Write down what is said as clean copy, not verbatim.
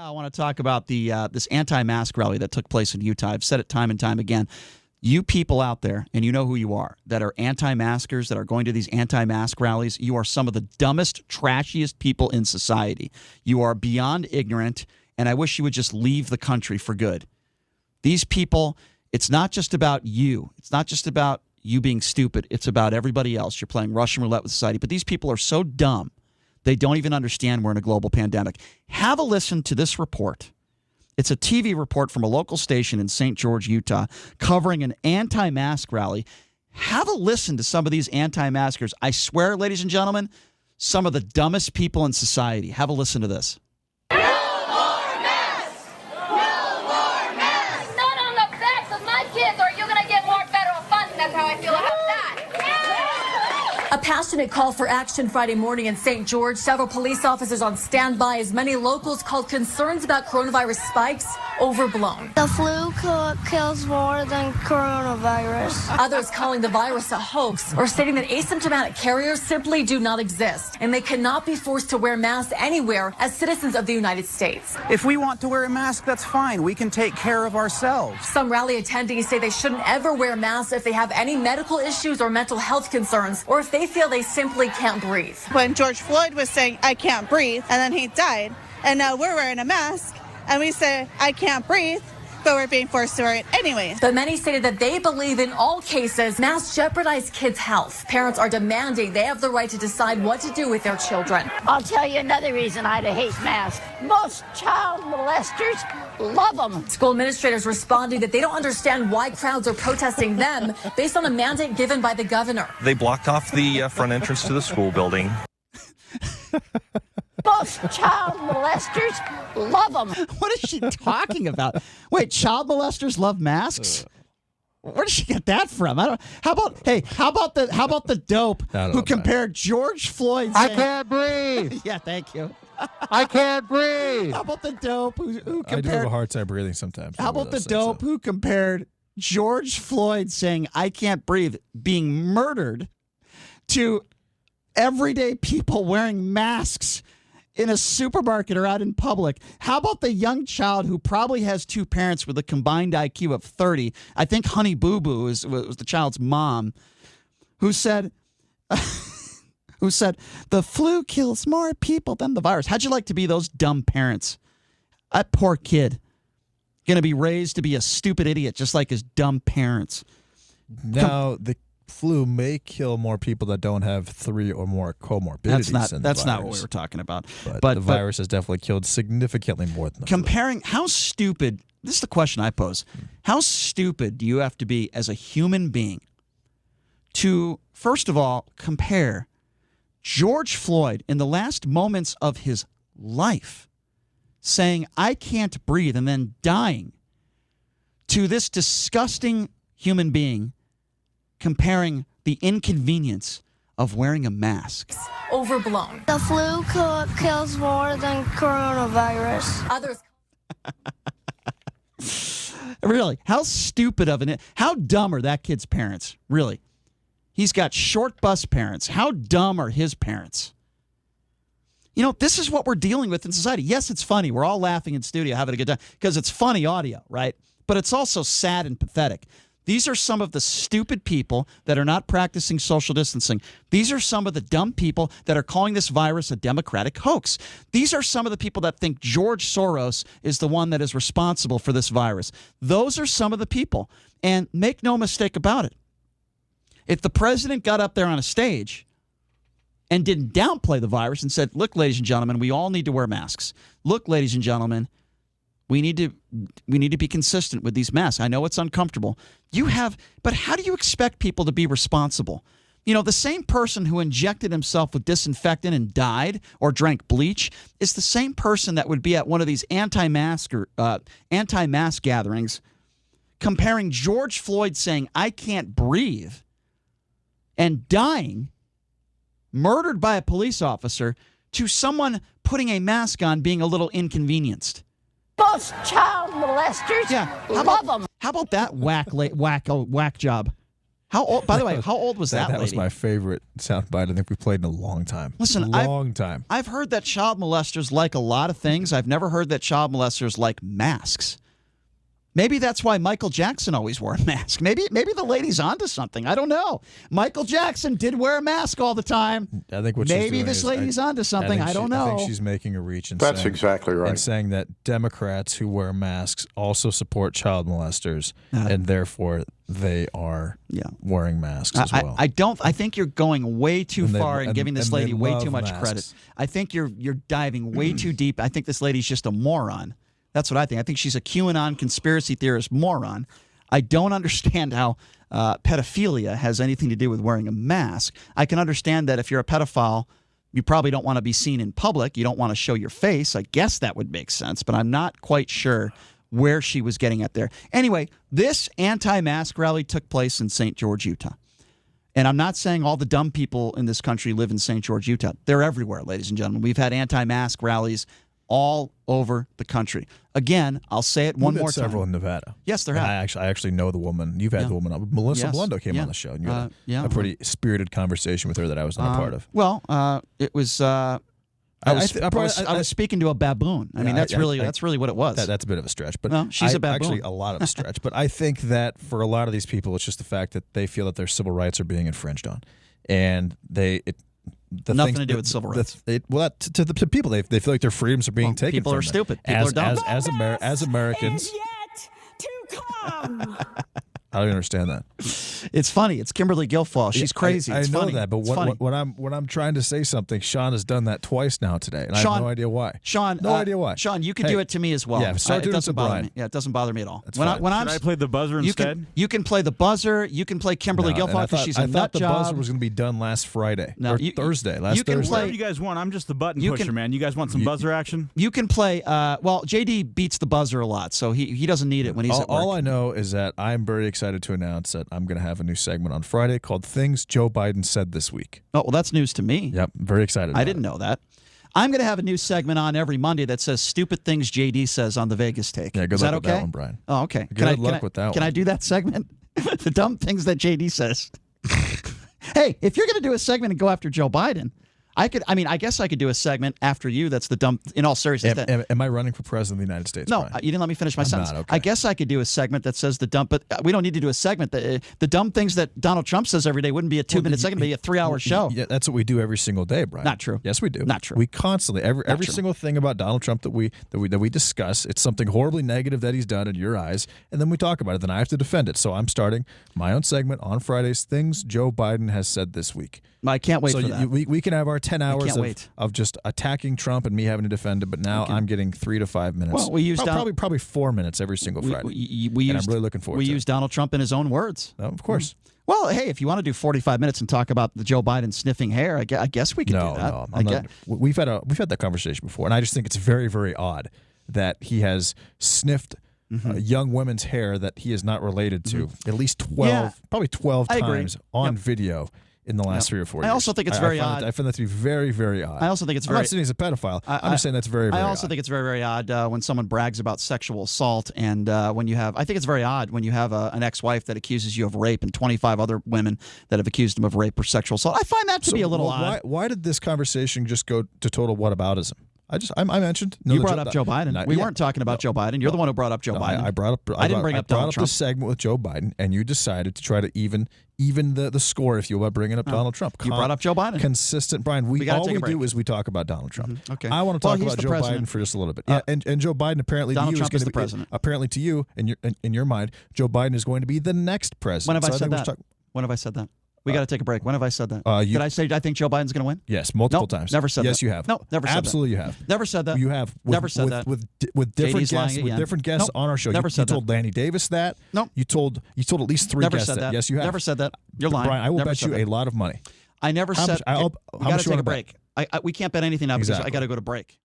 I want to talk about the this anti-mask rally that took place in Utah. I've said it time and time again. You people out there, and you know who you are, that are anti-maskers, that are going to these anti-mask rallies, you are some of the dumbest, trashiest people in society. You are beyond ignorant, and I wish you would just leave the country for good. These people, it's not just about you. It's not just about you being stupid. It's about everybody else. You're playing Russian roulette with society. But these people are so dumb, they don't even understand we're in a global pandemic. Have a listen to this report. It's a TV report from a local station in St. George, Utah, covering an anti-mask rally. Have a listen to some of these anti-maskers. I swear, ladies and gentlemen, some of the dumbest people in society. Have a listen to this. No more masks! No more masks! Not on the backs of my kids, or you're going to get more federal funding. That's how I feel about that. A passionate call for action Friday morning in St. George. Several police officers on standby as many locals called concerns about coronavirus spikes overblown. The flu kills more than coronavirus. Others calling the virus a hoax or stating that asymptomatic carriers simply do not exist and they cannot be forced to wear masks anywhere as citizens of the United States. If we want to wear a mask, that's fine. We can take care of ourselves. Some rally attendees say they shouldn't ever wear masks if they have any medical issues or mental health concerns, or if they feel they simply can't breathe. When George Floyd was saying, I can't breathe, and then he died, and now we're wearing a mask, and we say, I can't breathe, but we're being forced to wear it anyway. But many stated that they believe in all cases masks jeopardize kids' health. Parents are demanding they have the right to decide what to do with their children. I'll tell you another reason I hate masks. Most child molesters love them. School administrators responding that they don't understand why crowds are protesting them based on a mandate given by the governor. They blocked off the front entrance to the school building. Most child molesters love them. What is she talking about? Wait, child molesters love masks? Where did she get that from? I don't. How about the dope who compared George Floyd? I can't breathe. Yeah, thank you. I can't breathe. How about the dope who compared? I do have a hard time breathing sometimes. How about the dope who compared George Floyd saying "I can't breathe" being murdered to everyday people wearing masks in a supermarket or out in public? How about the young child who probably has two parents with a combined IQ of 30? I think Honey Boo Boo was the child's mom, who said, the flu kills more people than the virus. How'd you like to be those dumb parents? That poor kid, going to be raised to be a stupid idiot just like his dumb parents. Now, the flu may kill more people that don't have 3 or more comorbidities. That's not what we were talking about. But the virus has definitely killed significantly more than the comparing flu. How stupid, this is the question I pose. How stupid do you have to be as a human being to, first of all, compare George Floyd in the last moments of his life saying, I can't breathe, and then dying, to this disgusting human being comparing the inconvenience of wearing a mask? Overblown. The flu kills more than coronavirus. Others. Really, how stupid of how dumb are that kid's parents? Really, he's got short bus parents. How dumb are his parents? You know, this is what we're dealing with in society. Yes, it's funny. We're all laughing in studio, having a good time because it's funny audio, right? But it's also sad and pathetic. These are some of the stupid people that are not practicing social distancing. These are some of the dumb people that are calling this virus a democratic hoax. These are some of the people that think George Soros is the one that is responsible for this virus. Those are some of the people. And make no mistake about it. If the president got up there on a stage and didn't downplay the virus and said, look, ladies and gentlemen, we all need to wear masks. Look, ladies and gentlemen, we need to be consistent with these masks. I know it's uncomfortable. But how do you expect people to be responsible? You know, the same person who injected himself with disinfectant and died or drank bleach is the same person that would be at one of these anti-mask gatherings comparing George Floyd saying, I can't breathe, and dying, murdered by a police officer, to someone putting a mask on being a little inconvenienced. Most child molesters love them. How about that whack job? How old? By the way, how old was that That was lady? my favorite soundbite I think we played in a long time. Listen, long time. I've heard that child molesters like a lot of things. I've never heard that child molesters like masks. Maybe that's why Michael Jackson always wore a mask. Maybe the lady's onto something. I don't know. Michael Jackson did wear a mask all the time. I think what she's maybe doing this is, lady's onto something. I don't know. I think she's making a reach and That's saying, exactly right. And saying that Democrats who wear masks also support child molesters, and therefore they are wearing masks as well. I think you're going way too far and giving this lady way too much masks. credit. I think you're diving way too deep. I think this lady's just a moron. That's what I think. I think she's a QAnon conspiracy theorist moron. I don't understand how pedophilia has anything to do with wearing a mask. I can understand that if you're a pedophile, you probably don't want to be seen in public. You don't want to show your face. I guess that would make sense, but I'm not quite sure where she was getting at there. Anyway, this anti-mask rally took place in St. George, Utah. And I'm not saying all the dumb people in this country live in St. George, Utah. They're everywhere, ladies and gentlemen. We've had anti-mask rallies all over the country. Again, I'll say it one more time. Several in Nevada. Yes, there have. I actually know the woman. You've had the woman on. Melissa Blundo came on the show, and you had a pretty spirited conversation with her that I was not a part of. Well, it was. I was speaking to a baboon. I mean, that's really what it was. That's a bit of a stretch, but no, she's a baboon. Actually, a lot of a stretch. But I think that for a lot of these people, it's just the fact that they feel that their civil rights are being infringed on, and nothing to do with civil rights. To people, they feel like their freedoms are being taken. People from are them. stupid. People are dumb. As Americans. Yet to come. I don't understand that. It's funny. It's Kimberly Guilfoyle. She's crazy. I It's know funny. that, but when I'm trying to say something, Sean has done that twice now today, and I have no idea why. Sean, no idea why. Sean, you can do it to me as well. Yeah, start doing it to Brian. Yeah, it doesn't bother me at all. That's fine. Should I play the buzzer instead? You can play the buzzer. You can play Kimberly Guilfoyle because she's a nut I thought the job. buzzer was going to be done last Friday No, or Thursday. Last Thursday. Whatever you guys want. I'm just the button pusher, man. You guys want some buzzer action? You can play. Well, JD beats the buzzer a lot, so he doesn't need it when he's at work. All I know is that I'm very excited to announce that I'm going to have a new segment on Friday called Things Joe Biden Said This Week. Oh, well, that's news to me. Yep, very excited. I didn't know that. I'm going to have a new segment on every Monday that says stupid things JD says on the Vegas Take. Yeah, good Is luck that with okay? that one, Brian. Oh, okay. Good luck with that one. Can I do that segment? The dumb things that JD says. Hey, if you're going to do a segment and go after Joe Biden, I guess I could do a segment after you. That's the dumb. In all seriousness, am I running for president of the United States? No, Brian? you didn't let me finish my sentence. Not, okay. I guess I could do a segment that says the dumb, but we don't need to do a segment. The dumb things that Donald Trump says every day wouldn't be a 2-minute segment, it'd be a 3-hour show. Yeah, that's what we do every single day, Brian. Not true. Yes, we do. Not true. We constantly every single thing about Donald Trump that we discuss. It's something horribly negative that he's done in your eyes, and then we talk about it. Then I have to defend it. So I'm starting my own segment on Fridays. Things Joe Biden has said this week. I can't wait for that. We can have our 10 hours wait. of just attacking Trump and me having to defend it, but now I'm getting 3 to 5 minutes. Well, we use probably 4 minutes every single Friday. I'm really looking forward to it. We use Donald Trump in his own words. No, of course. Well, hey, if you want to do 45 minutes and talk about the Joe Biden sniffing hair, I guess we can do that. No, I'm not. We've had that conversation before, and I just think it's very, very odd that he has sniffed young women's hair that he is not related to at least 12, probably 12 times on video in the last 3 or 4 years. I also think it's very odd. I find that to be very, very odd. I also think it's I'm not saying he's a pedophile. I'm just saying that's very, very odd. I also think it's very, very odd when someone brags about sexual assault, and when you have, I think it's very odd when you have an ex-wife that accuses you of rape and 25 other women that have accused him of rape or sexual assault. I find that to be a little odd. Why did this conversation just go to total whataboutism? I mentioned. You brought up Joe Biden. We weren't talking about Joe Biden. You're the one who brought up Joe Biden. I brought up. I didn't bring up Donald Trump. The segment with Joe Biden, and you decided to try to even the score, if you will, by bringing up Donald Trump. You brought up Joe Biden. Consistent, Brian. All we do is we talk about Donald Trump. Okay. I want to talk about Joe Biden for just a little bit. Yeah, and Joe Biden apparently Donald to you Trump is is the going to be president. apparently to you in your mind, Joe Biden is going to be the next president. When have I said that? When have I said that? We got to take a break. When have I said that? Did I say I think Joe Biden's going to win? Yes, multiple times. Never said that. Yes, you have. No, never said that. Absolutely, you have. Never said that. You have. Never said that. With different guests. With different guests on our show. Never said you told Lanny Davis that. No. You told at least 3 Never guests said that. Yes, you have. Never said that. You're lying. Brian, I will Never bet said you that. a lot of money. I never said. How we got much to you take a wanna bet? break. We can't bet anything now because I Exactly. got to go to break.